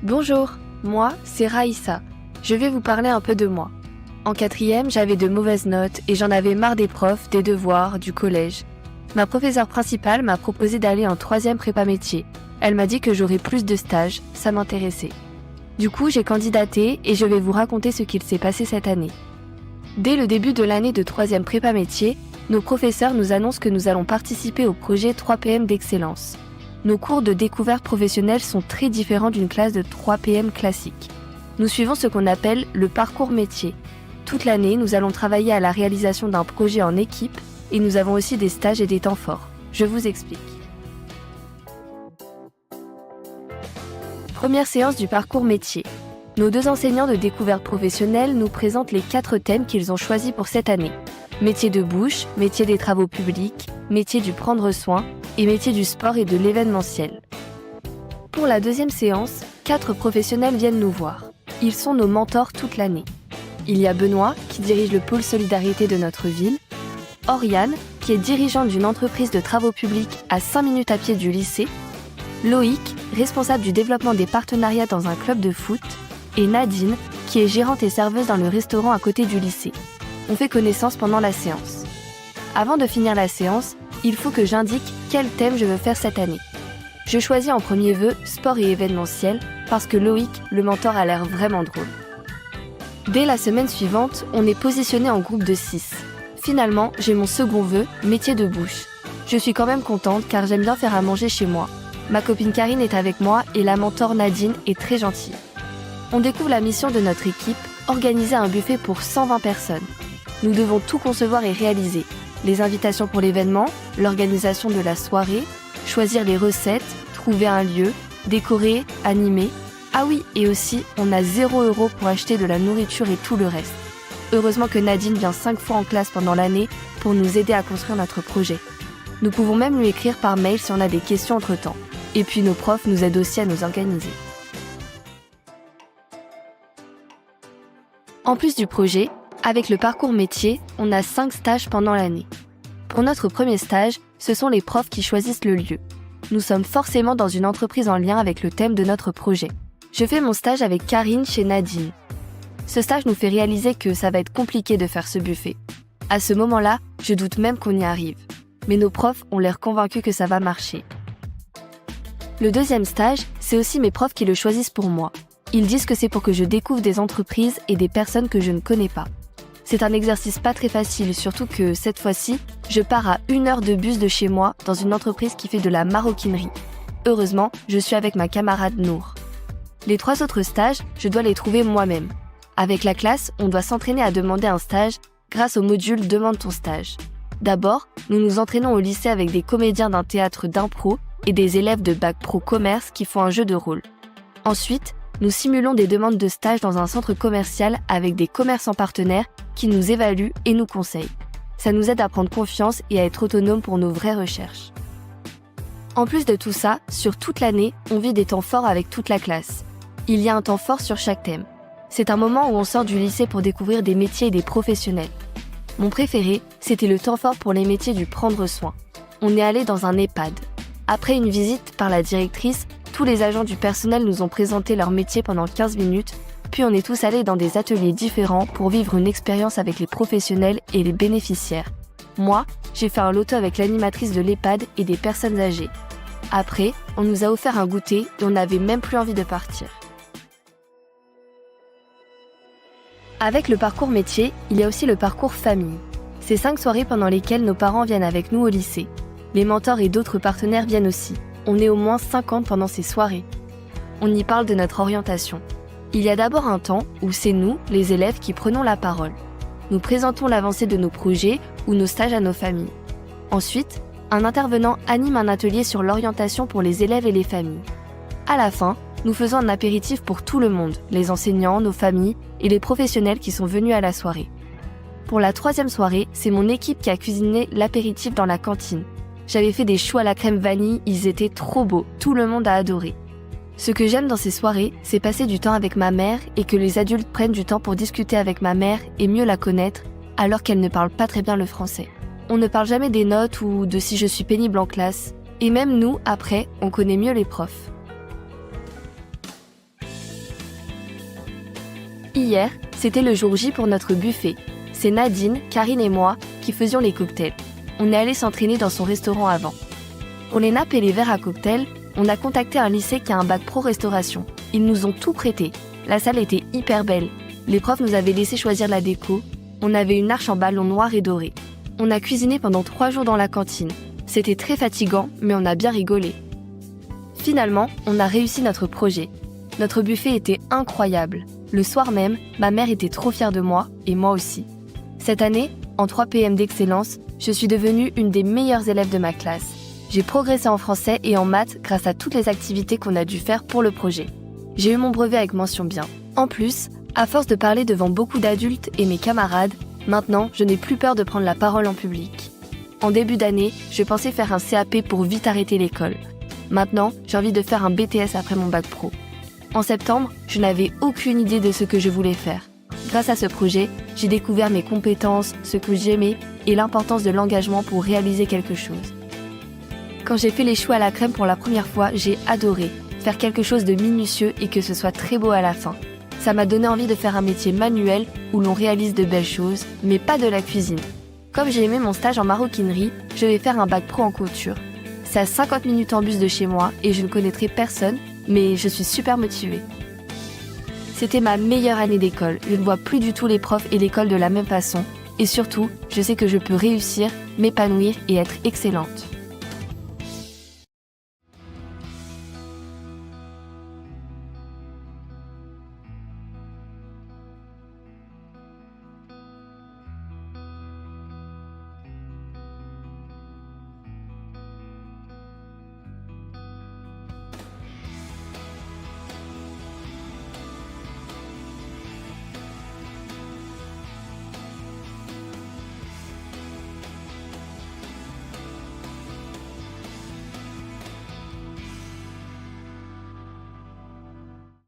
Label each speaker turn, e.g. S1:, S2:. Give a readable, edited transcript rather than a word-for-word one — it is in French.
S1: Bonjour, moi, c'est Raïssa. Je vais vous parler un peu de moi. En 4e, j'avais de mauvaises notes et j'en avais marre des profs, des devoirs, du collège. Ma professeure principale m'a proposé d'aller en 3e prépa métier. Elle m'a dit que j'aurais plus de stages, ça m'intéressait. Du coup, j'ai candidaté et je vais vous raconter ce qu'il s'est passé cette année. Dès le début de l'année de 3e prépa métier, nos professeurs nous annoncent que nous allons participer au projet 3PM d'excellence. Nos cours de découverte professionnelle sont très différents d'une classe de 3PM classique. Nous suivons ce qu'on appelle le parcours métier. Toute l'année, nous allons travailler à la réalisation d'un projet en équipe et nous avons aussi des stages et des temps forts. Je vous explique. Première séance du parcours métier. Nos 2 enseignants de découverte professionnelle nous présentent les 4 thèmes qu'ils ont choisis pour cette année. Métier de bouche, métier des travaux publics, métier du prendre soin et métier du sport et de l'événementiel. Pour la 2e séance, 4 professionnels viennent nous voir. Ils sont nos mentors toute l'année. Il y a Benoît, qui dirige le pôle solidarité de notre ville, Oriane, qui est dirigeante d'une entreprise de travaux publics à 5 minutes à pied du lycée, Loïc, responsable du développement des partenariats dans un club de foot, et Nadine, qui est gérante et serveuse dans le restaurant à côté du lycée. On fait connaissance pendant la séance. Avant de finir la séance, il faut que j'indique quel thème je veux faire cette année. Je choisis en premier vœu sport et événementiel parce que Loïc, le mentor, a l'air vraiment drôle. Dès la semaine suivante, on est positionné en groupe de 6. Finalement, j'ai mon second vœu, métier de bouche. Je suis quand même contente car j'aime bien faire à manger chez moi. Ma copine Karine est avec moi et la mentor Nadine est très gentille. On découvre la mission de notre équipe, organiser un buffet pour 120 personnes. Nous devons tout concevoir et réaliser. Les invitations pour l'événement, l'organisation de la soirée, choisir les recettes, trouver un lieu, décorer, animer. Ah oui, et aussi, on a 0 € pour acheter de la nourriture et tout le reste. Heureusement que Nadine vient 5 fois en classe pendant l'année pour nous aider à construire notre projet. Nous pouvons même lui écrire par mail si on a des questions entre-temps. Et puis nos profs nous aident aussi à nous organiser. En plus du projet, avec le parcours métier, on a 5 stages pendant l'année. Pour notre premier stage, ce sont les profs qui choisissent le lieu. Nous sommes forcément dans une entreprise en lien avec le thème de notre projet. Je fais mon stage avec Karine chez Nadine. Ce stage nous fait réaliser que ça va être compliqué de faire ce buffet. À ce moment-là, je doute même qu'on y arrive. Mais nos profs ont l'air convaincus que ça va marcher. Le 2e stage, c'est aussi mes profs qui le choisissent pour moi. Ils disent que c'est pour que je découvre des entreprises et des personnes que je ne connais pas. C'est un exercice pas très facile, surtout que cette fois-ci, je pars à 1 heure de bus de chez moi dans une entreprise qui fait de la maroquinerie. Heureusement, je suis avec ma camarade Nour. Les 3 autres stages, je dois les trouver moi-même. Avec la classe, on doit s'entraîner à demander un stage grâce au module Demande ton stage. D'abord, nous nous entraînons au lycée avec des comédiens d'un théâtre d'impro et des élèves de bac pro commerce qui font un jeu de rôle. Ensuite, nous simulons des demandes de stage dans un centre commercial avec des commerçants partenaires qui nous évaluent et nous conseillent. Ça nous aide à prendre confiance et à être autonomes pour nos vraies recherches. En plus de tout ça, sur toute l'année, on vit des temps forts avec toute la classe. Il y a un temps fort sur chaque thème. C'est un moment où on sort du lycée pour découvrir des métiers et des professionnels. Mon préféré, c'était le temps fort pour les métiers du prendre soin. On est allé dans un EHPAD. Après une visite par la directrice, tous les agents du personnel nous ont présenté leur métier pendant 15 minutes, puis on est tous allés dans des ateliers différents pour vivre une expérience avec les professionnels et les bénéficiaires. Moi, j'ai fait un loto avec l'animatrice de l'EHPAD et des personnes âgées. Après, on nous a offert un goûter et on n'avait même plus envie de partir. Avec le parcours métier, il y a aussi le parcours famille. C'est 5 soirées pendant lesquelles nos parents viennent avec nous au lycée. Les mentors et d'autres partenaires viennent aussi. On est au moins 50 pendant ces soirées. On y parle de notre orientation. Il y a d'abord un temps où c'est nous, les élèves, qui prenons la parole. Nous présentons l'avancée de nos projets ou nos stages à nos familles. Ensuite, un intervenant anime un atelier sur l'orientation pour les élèves et les familles. À la fin, nous faisons un apéritif pour tout le monde, les enseignants, nos familles et les professionnels qui sont venus à la soirée. Pour la 3e soirée, c'est mon équipe qui a cuisiné l'apéritif dans la cantine. J'avais fait des choux à la crème vanille, ils étaient trop beaux, tout le monde a adoré. Ce que j'aime dans ces soirées, c'est passer du temps avec ma mère et que les adultes prennent du temps pour discuter avec ma mère et mieux la connaître, alors qu'elle ne parle pas très bien le français. On ne parle jamais des notes ou de si je suis pénible en classe. Et même nous, après, on connaît mieux les profs. hier, c'était le jour J pour notre buffet. C'est Nadine, Karine et moi qui faisions les cocktails. On est allé s'entraîner dans son restaurant avant. Pour les nappes et les verres à cocktail, on a contacté un lycée qui a un bac pro restauration. Ils nous ont tout prêté. La salle était hyper belle. Les profs nous avaient laissé choisir la déco. On avait une arche en ballon noir et doré. On a cuisiné pendant 3 jours dans la cantine. C'était très fatigant, mais on a bien rigolé. Finalement, on a réussi notre projet. Notre buffet était incroyable. Le soir même, ma mère était trop fière de moi, et moi aussi. Cette année, en 3 PM d'excellence, je suis devenue une des meilleures élèves de ma classe. J'ai progressé en français et en maths grâce à toutes les activités qu'on a dû faire pour le projet. J'ai eu mon brevet avec mention bien. En plus, à force de parler devant beaucoup d'adultes et mes camarades, maintenant, je n'ai plus peur de prendre la parole en public. En début d'année, je pensais faire un CAP pour vite arrêter l'école. Maintenant, j'ai envie de faire un BTS après mon bac pro. En septembre, je n'avais aucune idée de ce que je voulais faire. Grâce à ce projet, j'ai découvert mes compétences, ce que j'aimais et l'importance de l'engagement pour réaliser quelque chose. Quand j'ai fait les choux à la crème pour la première fois, j'ai adoré faire quelque chose de minutieux et que ce soit très beau à la fin. Ça m'a donné envie de faire un métier manuel où l'on réalise de belles choses, mais pas de la cuisine. Comme j'ai aimé mon stage en maroquinerie, je vais faire un bac pro en couture. C'est à 50 minutes en bus de chez moi et je ne connaîtrai personne, mais je suis super motivée. C'était ma meilleure année d'école. Je ne vois plus du tout les profs et l'école de la même façon. Et surtout, je sais que je peux réussir, m'épanouir et être excellente.